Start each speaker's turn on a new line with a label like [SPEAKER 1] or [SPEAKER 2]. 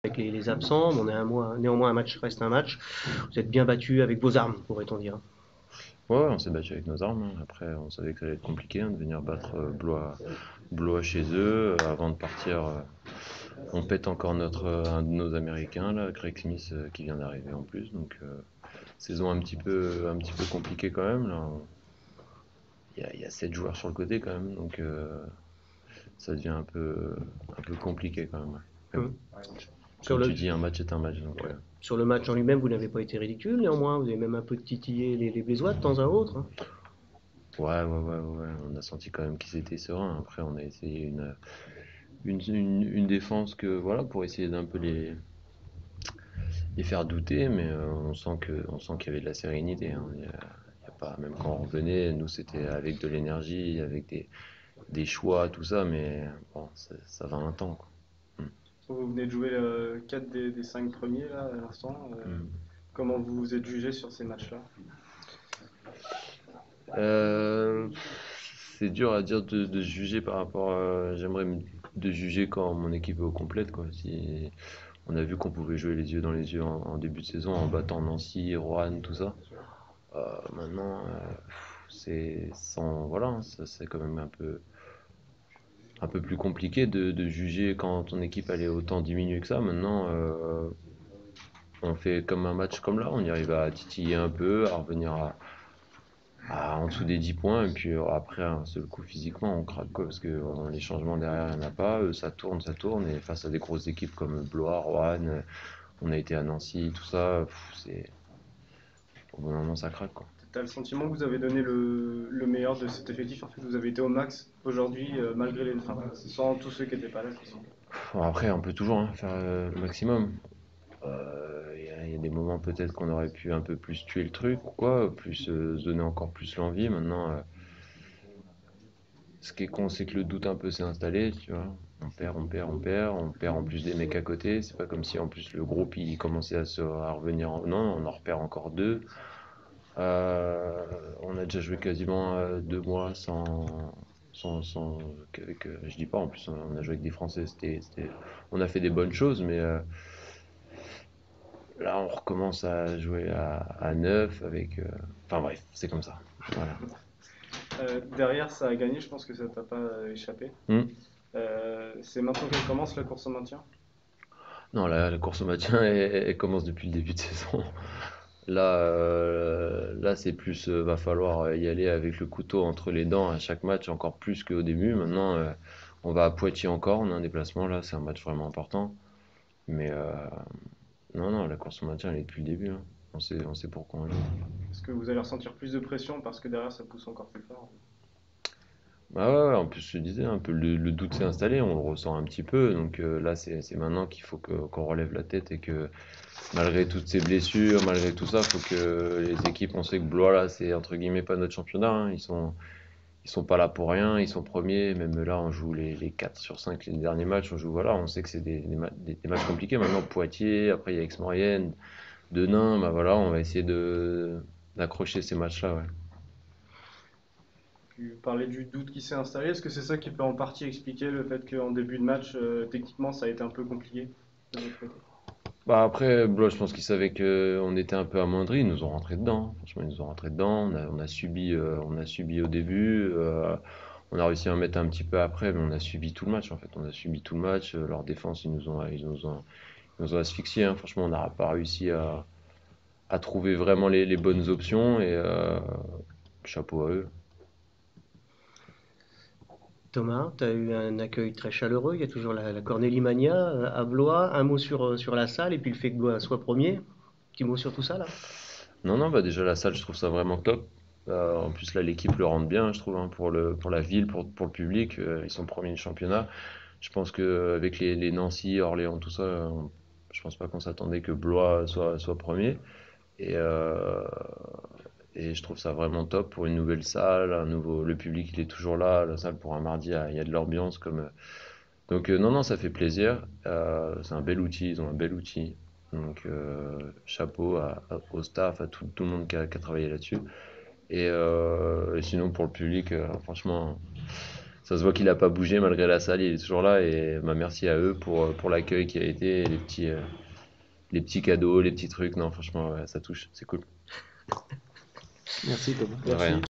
[SPEAKER 1] avec les absents, mais on est néanmoins un match reste un match. Vous êtes bien battu avec vos armes, pourrait-on dire.
[SPEAKER 2] Ouais, on s'est battu avec nos armes, hein. Après, on savait que ça allait être compliqué, hein, de venir battre Blois chez eux. Avant de partir, on pète encore un de nos Américains, là, Greg Smith, qui vient d'arriver en plus. Donc, saison un petit peu compliquée quand même. Là. Il y a 7 joueurs sur le côté quand même, donc ça devient un peu compliqué quand même. Ouais. Mais bon,
[SPEAKER 1] Hum. Sur
[SPEAKER 2] comme
[SPEAKER 1] le,
[SPEAKER 2] tu dis, un match est un match. Donc,
[SPEAKER 1] ouais. Sur le match en lui-même, vous n'avez pas été ridicule, néanmoins. Vous avez même un peu titillé les Blésois de temps à autre, hein.
[SPEAKER 2] ouais. On a senti quand même qu'ils étaient sereins. Après, on a essayé une défense que voilà pour essayer d'un peu les faire douter, mais on sent qu'il y avait de la sérénité, hein. Il y a pas, même quand on revenait, nous c'était avec de l'énergie, avec des choix, tout ça, mais bon, ça va un temps, quoi. Mm.
[SPEAKER 3] Vous venez de jouer 4 des 5 premiers là, à l'instant.
[SPEAKER 2] Mm.
[SPEAKER 3] Comment vous vous êtes jugé sur ces matchs-là?
[SPEAKER 2] Euh, c'est dur à dire de juger par rapport à, de juger quand mon équipe est au complète, quoi. Si on a vu qu'on pouvait jouer les yeux dans les yeux en début de saison en battant Nancy, Roanne, tout ça. Maintenant, c'est sans voilà, hein, ça c'est quand même un peu plus compliqué de juger quand ton équipe elle est autant diminuée que ça. Maintenant, on fait comme un match comme là, on y arrive à titiller un peu, à revenir en dessous des 10 points, et puis après, un seul coup physiquement, on craque quoi, parce que les changements derrière, il n'y en a pas, ça tourne, et face à des grosses équipes comme Blois, Roanne, on a été à Nancy, tout ça, au bout d'un moment, ça craque quoi.
[SPEAKER 3] T'as le sentiment que vous avez donné le meilleur de cet effectif? En fait, vous avez été au max aujourd'hui, malgré les. Enfin, sans tous ceux qui n'étaient pas là, de toute façon.
[SPEAKER 2] Bon, après, on peut toujours hein, faire le maximum. Il y a des moments peut-être qu'on aurait pu un peu plus tuer le truc ou quoi, plus se donner encore plus l'envie. Maintenant, ce qui est con, c'est que le doute un peu s'est installé, tu vois. On perd en plus des mecs à côté. C'est pas comme si en plus le groupe il commençait à revenir. Non, on en repère encore deux. On a déjà joué quasiment 2 mois sans je dis pas, en plus on a joué avec des Français, on a fait des bonnes choses, mais là on recommence à jouer à 9 avec. Enfin bref, c'est comme ça. Voilà.
[SPEAKER 3] Derrière, ça a gagné, je pense que ça t'a pas échappé.
[SPEAKER 2] Hmm.
[SPEAKER 3] C'est maintenant qu'elle commence la course au maintien?
[SPEAKER 2] Non, la course au maintien, elle commence depuis le début de saison. Là c'est plus, va falloir y aller avec le couteau entre les dents à chaque match, encore plus qu'au début. Maintenant, on va à Poitiers encore, on a un déplacement là, c'est un match vraiment important. Mais non, la course au maintien, elle est depuis le début, hein. On sait pourquoi on joue.
[SPEAKER 3] Est-ce que vous allez ressentir plus de pression parce que derrière ça pousse encore plus fort?
[SPEAKER 2] Bah ouais, en plus, je te disais, un peu le doute s'est installé, on le ressent un petit peu. Donc là, c'est maintenant qu'il faut qu'on relève la tête et que malgré toutes ces blessures, malgré tout ça, faut que les équipes, on sait que Blois, là, c'est entre guillemets pas notre championnat, hein. Ils sont pas là pour rien, ils sont premiers. Même là, on joue les 4 sur 5 les derniers matchs, on joue, voilà, on sait que c'est des matchs compliqués. Maintenant, Poitiers, après il y a Aix-Maurienne, Denain, bah voilà, on va essayer d'accrocher ces matchs-là, ouais.
[SPEAKER 3] Tu parlais du doute qui s'est installé. Est-ce que c'est ça qui peut en partie expliquer le fait qu'en début de match, techniquement, ça a été un peu compliqué de votre côté?
[SPEAKER 2] Bah après, Blois, je pense qu'ils savaient qu'on était un peu amoindris, ils nous ont rentré dedans, hein. Franchement, ils nous ont rentré dedans. On a subi au début. On a réussi à en mettre un petit peu après, mais on a subi tout le match en fait. On a subi tout le match. Leur défense, ils nous ont asphyxiés, hein. Franchement, on n'a pas réussi à trouver vraiment les bonnes options et chapeau à eux.
[SPEAKER 1] Thomas, tu as eu un accueil très chaleureux. Il y a toujours la Cornélie Mania à Blois. Un mot sur la salle et puis le fait que Blois soit premier. Petit mot sur tout ça là.
[SPEAKER 2] Non, bah déjà la salle, je trouve ça vraiment top. En plus là, l'équipe le rentre bien, je trouve, hein, pour la ville, pour le public. Ils sont premiers du championnat. Je pense qu'avec les Nancy, Orléans, tout ça, je pense pas qu'on s'attendait que Blois soit premier. Et, euh, et je trouve ça vraiment top pour une nouvelle salle, le public il est toujours là, la salle pour un mardi, il y a de l'ambiance donc non, ça fait plaisir. C'est un bel outil, ils ont un bel outil. Donc chapeau au staff, à tout le monde qui a travaillé là-dessus. Et sinon pour le public, franchement, Ça se voit qu'il a pas bougé malgré la salle, il est toujours là et bah, merci à eux pour l'accueil qui a été, et les petits cadeaux, les petits trucs. Non, franchement, ouais, ça touche, c'est cool.
[SPEAKER 4] Merci Thomas.
[SPEAKER 2] De rien.